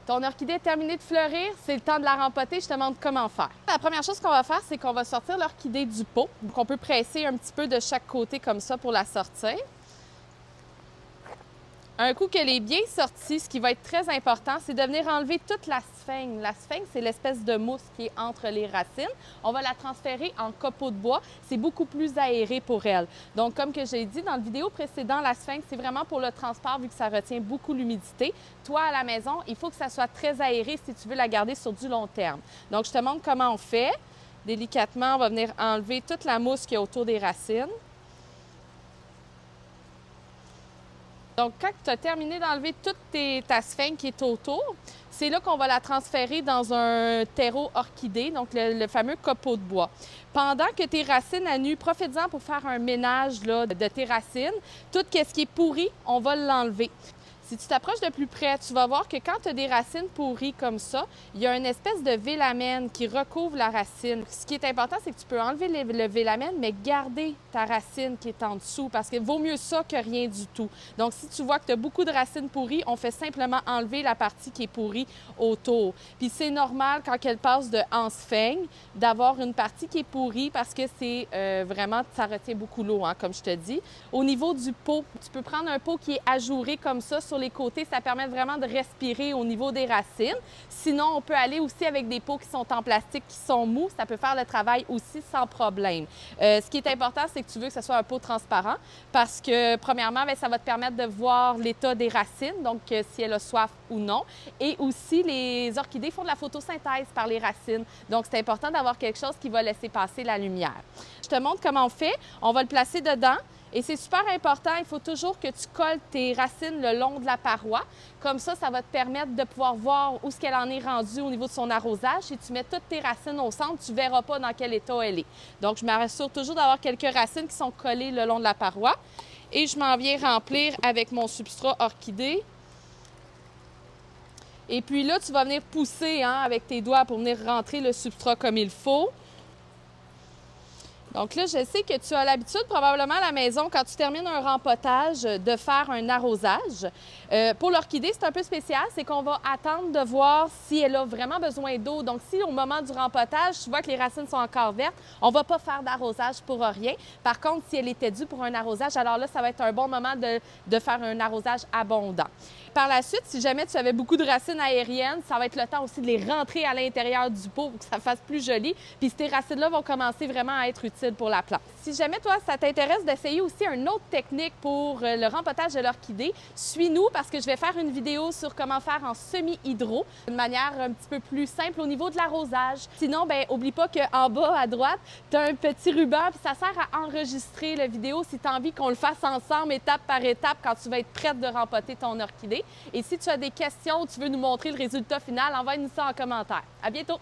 Ton orchidée est terminée de fleurir, c'est le temps de la rempoter. Je te montre comment faire. La première chose qu'on va faire, c'est qu'on va sortir l'orchidée du pot. Donc, on peut presser un petit peu de chaque côté comme ça pour la sortir. Un coup qu'elle est bien sortie, ce qui va être très important, c'est de venir enlever toute la sphaigne. La sphaigne, c'est l'espèce de mousse qui est entre les racines. On va la transférer en copeaux de bois. C'est beaucoup plus aéré pour elle. Donc, comme que j'ai dit dans la vidéo précédente, la sphaigne, c'est vraiment pour le transport vu que ça retient beaucoup l'humidité. Toi, à la maison, il faut que ça soit très aéré si tu veux la garder sur du long terme. Donc, je te montre comment on fait. Délicatement, on va venir enlever toute la mousse qui est autour des racines. Donc, quand tu as terminé d'enlever toute ta sphaigne qui est autour, c'est là qu'on va la transférer dans un terreau orchidée, donc le fameux copeau de bois. Pendant que tes racines à nu, profite-en pour faire un ménage là, de tes racines. Tout ce qui est pourri, on va l'enlever. Si tu t'approches de plus près, tu vas voir que quand tu as des racines pourries comme ça, il y a une espèce de vélamène qui recouvre la racine. Ce qui est important, c'est que tu peux enlever le vélamène, mais garder ta racine qui est en dessous parce qu'il vaut mieux ça que rien du tout. Donc, si tu vois que tu as beaucoup de racines pourries, on fait simplement enlever la partie qui est pourrie autour. Puis c'est normal, quand elle passe de en sphaigne, d'avoir une partie qui est pourrie parce que c'est vraiment, ça retient beaucoup l'eau, hein, comme je te dis. Au niveau du pot, tu peux prendre un pot qui est ajouré comme ça sur les côtés, ça permet vraiment de respirer au niveau des racines. Sinon, on peut aller aussi avec des pots qui sont en plastique, qui sont mous. Ça peut faire le travail aussi sans problème. Ce qui est important, c'est que tu veux que ce soit un pot transparent parce que, premièrement, bien, ça va te permettre de voir l'état des racines, donc si elle a soif ou non. Et aussi, les orchidées font de la photosynthèse par les racines. Donc, c'est important d'avoir quelque chose qui va laisser passer la lumière. Je te montre comment on fait. On va le placer dedans. Et c'est super important, il faut toujours que tu colles tes racines le long de la paroi. Comme ça va te permettre de pouvoir voir où est-ce qu'elle en est rendue au niveau de son arrosage. Si tu mets toutes tes racines au centre, tu ne verras pas dans quel état elle est. Donc, je m'assure toujours d'avoir quelques racines qui sont collées le long de la paroi. Et je m'en viens remplir avec mon substrat orchidée. Et puis là, tu vas venir pousser avec tes doigts pour venir rentrer le substrat comme il faut. Donc là, je sais que tu as l'habitude probablement à la maison, quand tu termines un rempotage, de faire un arrosage. Pour l'orchidée, c'est un peu spécial, c'est qu'on va attendre de voir si elle a vraiment besoin d'eau. Donc si au moment du rempotage, tu vois que les racines sont encore vertes, on ne va pas faire d'arrosage pour rien. Par contre, si elle était due pour un arrosage, alors là, ça va être un bon moment de faire un arrosage abondant. Par la suite, si jamais tu avais beaucoup de racines aériennes, ça va être le temps aussi de les rentrer à l'intérieur du pot pour que ça fasse plus joli. Puis ces racines-là vont commencer vraiment à être utiles pour la plante. Si jamais, toi, ça t'intéresse d'essayer aussi une autre technique pour le rempotage de l'orchidée, suis-nous parce que je vais faire une vidéo sur comment faire en semi-hydro, de manière un petit peu plus simple au niveau de l'arrosage. Sinon, bien, oublie pas qu'en bas à droite, tu as un petit ruban, puis ça sert à enregistrer la vidéo si tu as envie qu'on le fasse ensemble, étape par étape, quand tu vas être prête de rempoter ton orchidée. Et si tu as des questions ou tu veux nous montrer le résultat final, envoie-nous ça en commentaire. À bientôt!